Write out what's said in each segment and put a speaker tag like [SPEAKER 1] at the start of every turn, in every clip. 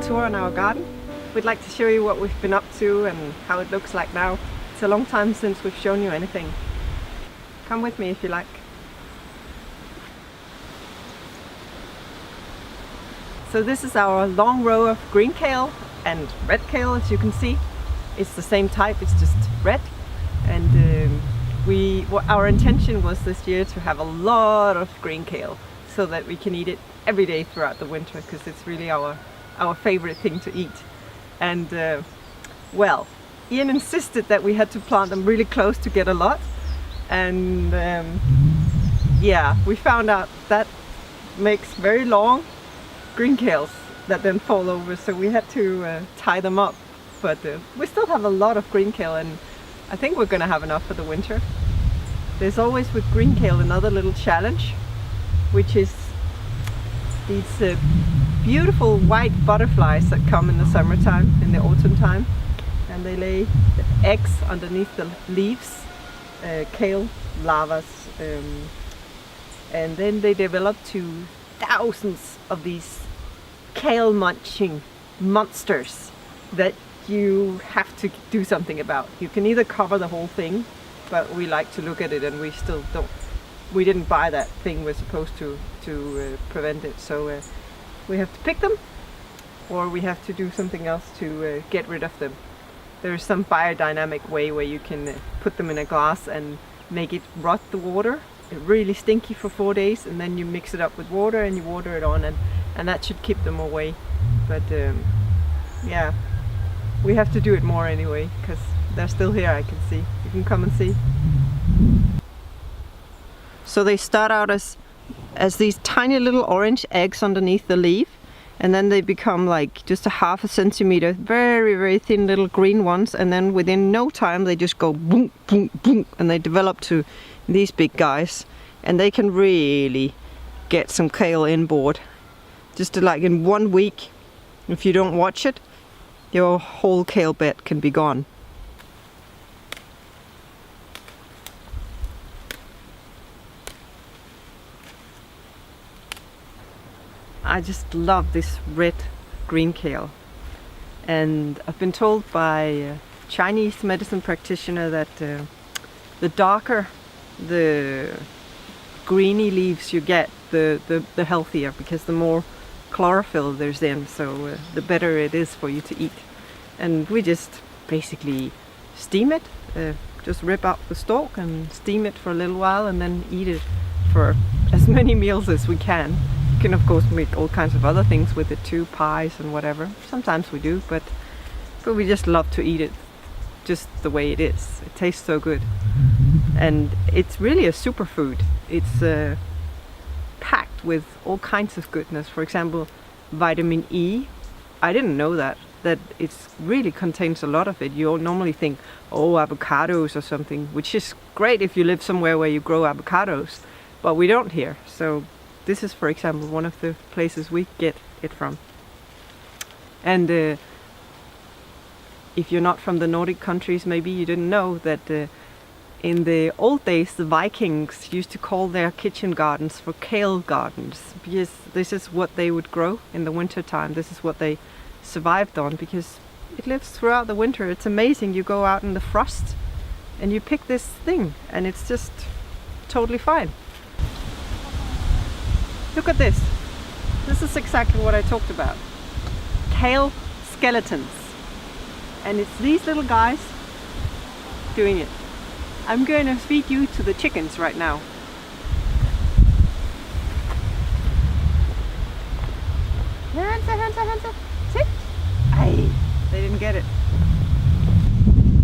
[SPEAKER 1] tour on our garden. We'd like to show you what we've been up to and how it looks like now. It's a long time since we've shown you anything. Come with me if you like. So this is our long row of green kale and red kale, as you can see. It's the same type, it's just red. And our intention was this year to have a lot of green kale so that we can eat it every day throughout the winter, because it's really our favorite thing to eat. And well, Ian insisted that we had to plant them really close to get a lot. And yeah, we found out that makes very long green kales that then fall over, so we had to tie them up. But we still have a lot of green kale, and I think we're gonna have enough for the winter. There's always with green kale another little challenge, which is these beautiful white butterflies that come in the summertime, in the autumn time, and they lay eggs underneath the leaves, kale larvas, and then they develop to thousands of these kale munching monsters that you have to do something about. You can either cover the whole thing, but we like to look at it, and we didn't buy that thing we're supposed to prevent it, so we have to pick them, or we have to do something else to get rid of them. There is some biodynamic way where you can put them in a glass and make it rot the water, really stinky for 4 days, and then you mix it up with water and you water it on, and that should keep them away. But yeah, we have to do it more anyway, because they're still here, I can see. You can come and see. So they start out as these tiny little orange eggs underneath the leaf, and then they become like just a half a centimeter, very, very thin little green ones, and then within no time they just go boom, boom, boom, and they develop to these big guys, and they can really get some kale inboard. Just like in 1 week, if you don't watch it, your whole kale bed can be gone. I just love this red green kale, and I've been told by a Chinese medicine practitioner that the darker the greeny leaves you get, the healthier, because the more chlorophyll there's in, so the better it is for you to eat. And we just basically steam it, just rip out the stalk and steam it for a little while, and then eat it for as many meals as we can. You can of course make all kinds of other things with it too, pies and whatever. Sometimes we do, but we just love to eat it just the way it is. It tastes so good, and it's really a superfood. It's packed with all kinds of goodness. For example, vitamin E. I didn't know that it really contains a lot of it. You normally think, oh, avocados or something, which is great if you live somewhere where you grow avocados, but we don't here. So this is, for example, one of the places we get it from. And if you're not from the Nordic countries, maybe you didn't know that in the old days the Vikings used to call their kitchen gardens for kale gardens, because this is what they would grow in the winter time. This is what they survived on, because it lives throughout the winter. It's amazing. You go out in the frost and you pick this thing, and it's just totally fine. Look at this. This is exactly what I talked about. Kale skeletons. And it's these little guys doing it. I'm going to feed you to the chickens right now. Hansa, sit. Aye, they didn't get it.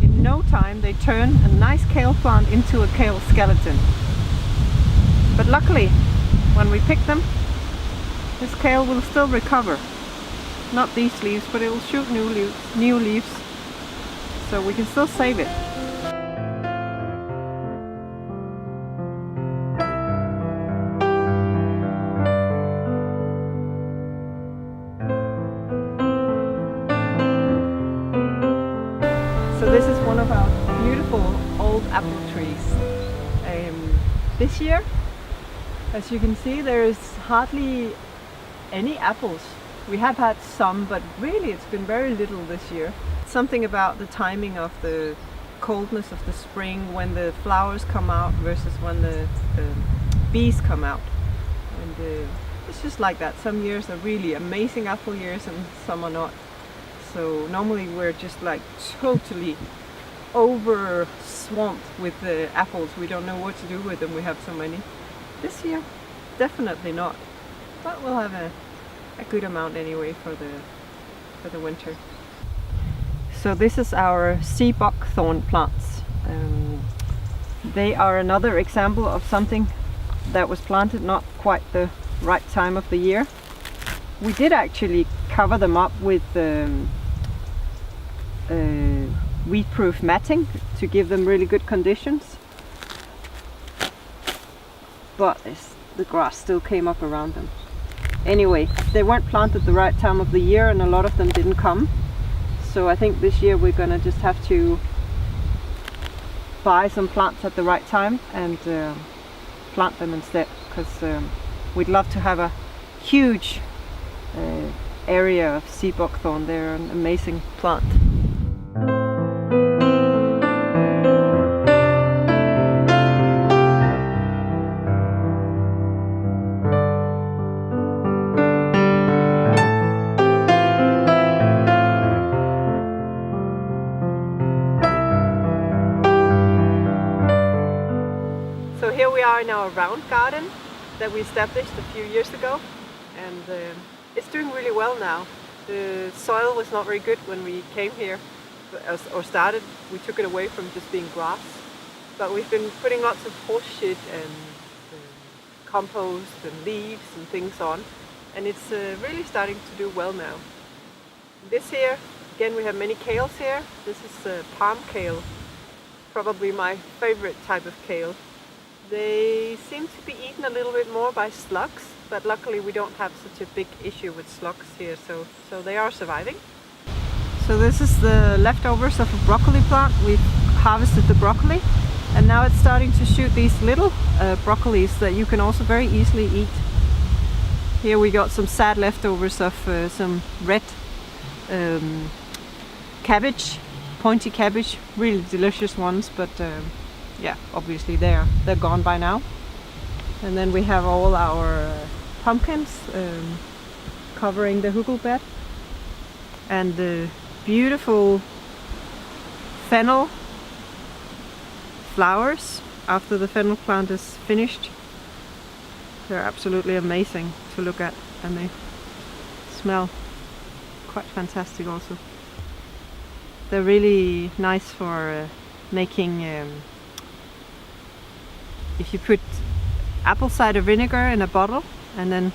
[SPEAKER 1] In no time they turn a nice kale plant into a kale skeleton. But luckily, when we pick them, this kale will still recover. Not these leaves, but it will shoot new leaves. So we can still save it. So this is one of our beautiful old apple trees. This year, as you can see, there is hardly any apples We have had some, but really it's been very little this year. Something about the timing of the coldness of the spring, when the flowers come out versus when the bees come out. And it's just like that. Some years are really amazing apple years and some are not. So normally we're just like totally over swamped with the apples. We don't know what to do with them, we have so many. This year, definitely not. But we'll have a good amount anyway for the winter. So this is our sea buckthorn plants. They are another example of something that was planted not quite the right time of the year. We did actually cover them up with weed-proof matting to give them really good conditions, but the grass still came up around them. Anyway, they weren't planted the right time of the year and a lot of them didn't come. So I think this year we're gonna just have to buy some plants at the right time and plant them instead, because we'd love to have a huge area of sea buckthorn. They're an amazing plant. So here we are in our round garden that we established a few years ago, and it's doing really well now. The soil was not very good when we came here or started. We took it away from just being grass, but we've been putting lots of horse shit and compost and leaves and things on, and it's really starting to do well now. This here, again, we have many kales here. This is palm kale, probably my favorite type of kale. They seem to be eaten a little bit more by slugs, but luckily we don't have such a big issue with slugs here, so they are surviving. So this is the leftovers of a broccoli plant. We've harvested the broccoli and now it's starting to shoot these little broccolis that you can also very easily eat. Here we got some sad leftovers of some red cabbage, pointy cabbage, really delicious ones, but yeah, obviously they're gone by now. And then we have all our pumpkins covering the hugel bed, and the beautiful fennel flowers after the fennel plant is finished. They're absolutely amazing to look at, and they smell quite fantastic also. They're really nice for making if you put apple cider vinegar in a bottle and then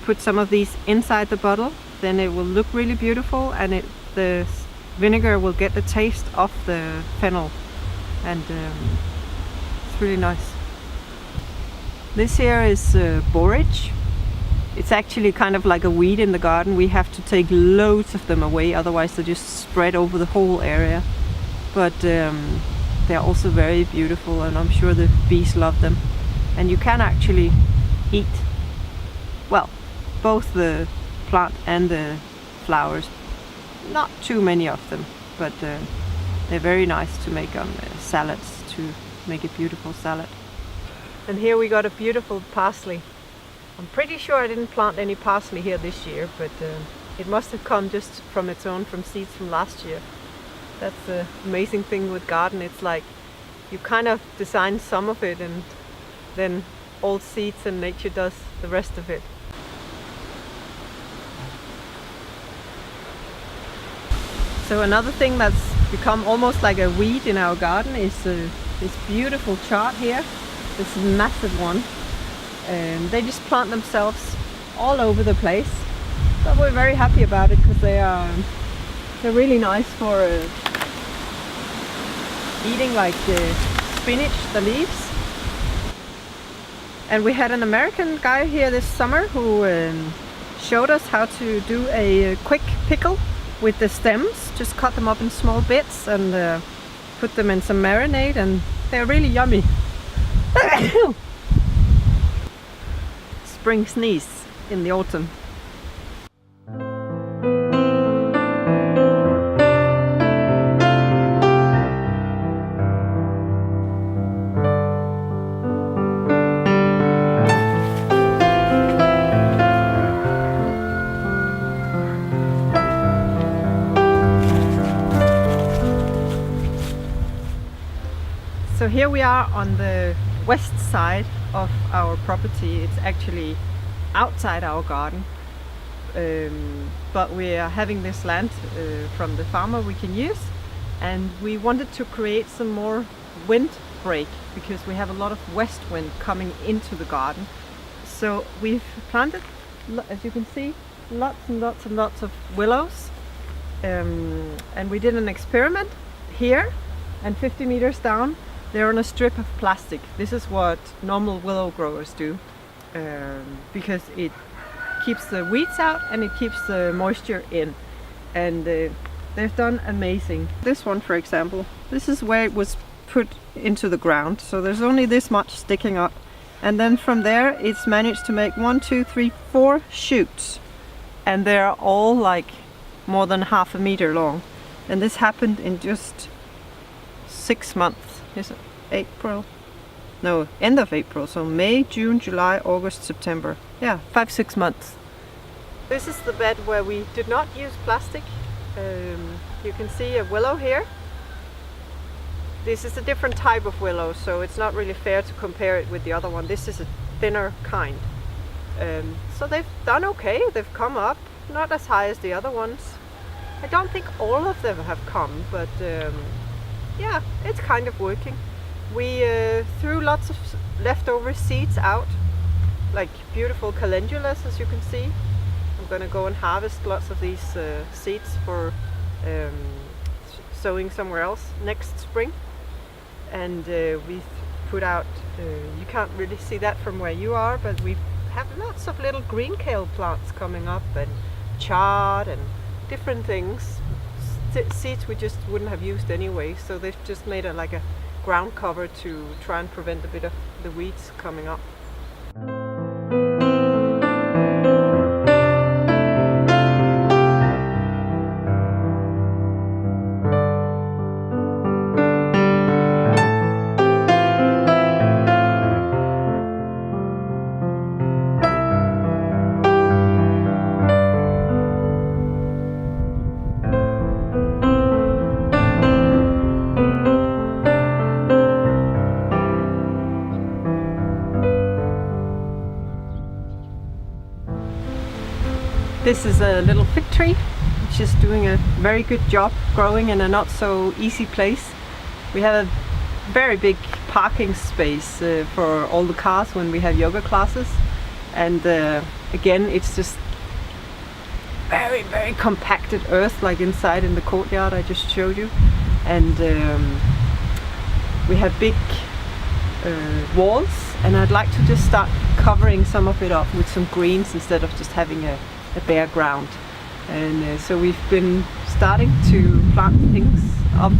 [SPEAKER 1] put some of these inside the bottle, then it will look really beautiful, and the vinegar will get the taste of the fennel, and it's really nice. This here is borage. It's actually kind of like a weed in the garden. We have to take loads of them away, otherwise they just spread over the whole area. But they're also very beautiful, and I'm sure the bees love them. And you can actually eat, well, both the plant and the flowers. Not too many of them, but they're very nice to make on salads, to make a beautiful salad. And here we got a beautiful parsley. I'm pretty sure I didn't plant any parsley here this year, but it must have come just from its own, from seeds from last year. That's the amazing thing with garden. It's like you kind of design some of it, and then all seeds and nature does the rest of it. So another thing that's become almost like a weed in our garden is this beautiful chard here, this massive one. They just plant themselves all over the place, but we're very happy about it because they're really nice for eating, like the spinach, the leaves. And we had an American guy here this summer who showed us how to do a quick pickle with the stems. Just cut them up in small bits and put them in some marinade, and they're really yummy. Spring sneeze in the autumn. So here we are on the west side of our property. It's actually outside our garden, but we are having this land from the farmer we can use, and we wanted to create some more wind break because we have a lot of west wind coming into the garden. So we've planted, as you can see, lots and lots and lots of willows, and we did an experiment here, and 50 meters down they're on a strip of plastic. This is what normal willow growers do, because it keeps the weeds out and it keeps the moisture in, and they've done amazing. This one, for example, this is where it was put into the ground, so there's only this much sticking up, and then from there it's managed to make 4 shoots, and they're all like more than half a meter long, and this happened in just 6 months. Is it April? No, end of April. So May, June, July, August, September. Yeah, 5-6 months. This is the bed where we did not use plastic. You can see a willow here. This is a different type of willow, so it's not really fair to compare it with the other one. This is a thinner kind. So they've done okay. They've come up, not as high as the other ones. I don't think all of them have come, but yeah, it's kind of working. We threw lots of leftover seeds out, like beautiful calendulas, as you can see. I'm gonna go and harvest lots of these seeds for sowing somewhere else next spring. And we've put out, you can't really see that from where you are, but we have lots of little green kale plants coming up, and chard and different things. Seeds we just wouldn't have used anyway, so they've just made like a ground cover to try and prevent a bit of the weeds coming up. This is a little fig tree, which is doing a very good job growing in a not so easy place. We have a very big parking space for all the cars when we have yoga classes, and again, it's just very, very compacted earth, like inside in the courtyard I just showed you, and we have big walls, and I'd like to just start covering some of it up with some greens instead of just having a bare ground. And so we've been starting to plant things up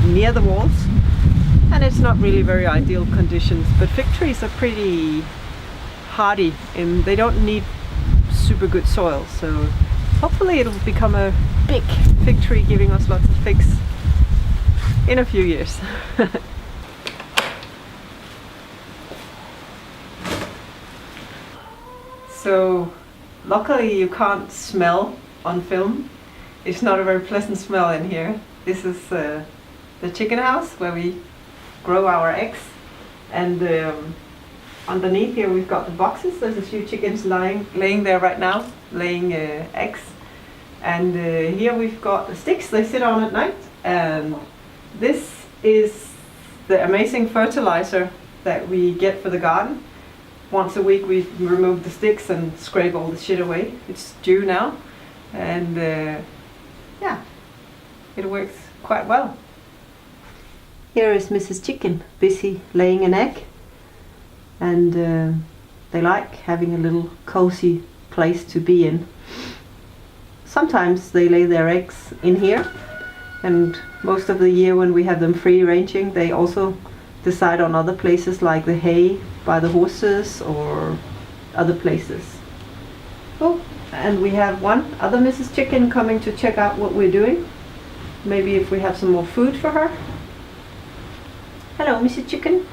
[SPEAKER 1] near the walls, and it's not really very ideal conditions, but fig trees are pretty hardy and they don't need super good soil, so hopefully it'll become a big fig tree giving us lots of figs in a few years. So luckily you can't smell on film. It's not a very pleasant smell in here. This is the chicken house where we grow our eggs, and underneath here we've got the boxes. There's a few chickens laying there right now, laying eggs. And here we've got the sticks they sit on at night, and this is the amazing fertilizer that we get for the garden. Once a week we remove the sticks and scrape all the shit away. It's due now, and yeah, it works quite well. Here is Mrs. Chicken busy laying an egg, and they like having a little cozy place to be in. Sometimes they lay their eggs in here, and most of the year when we have them free ranging, they also decide on other places like the hay by the horses or other places. Oh, and we have one other Mrs. Chicken coming to check out what we're doing. Maybe if we have some more food for her. Hello, Mrs. Chicken.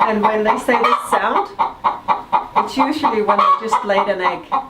[SPEAKER 1] And when they say this sound, it's usually when they just laid an egg.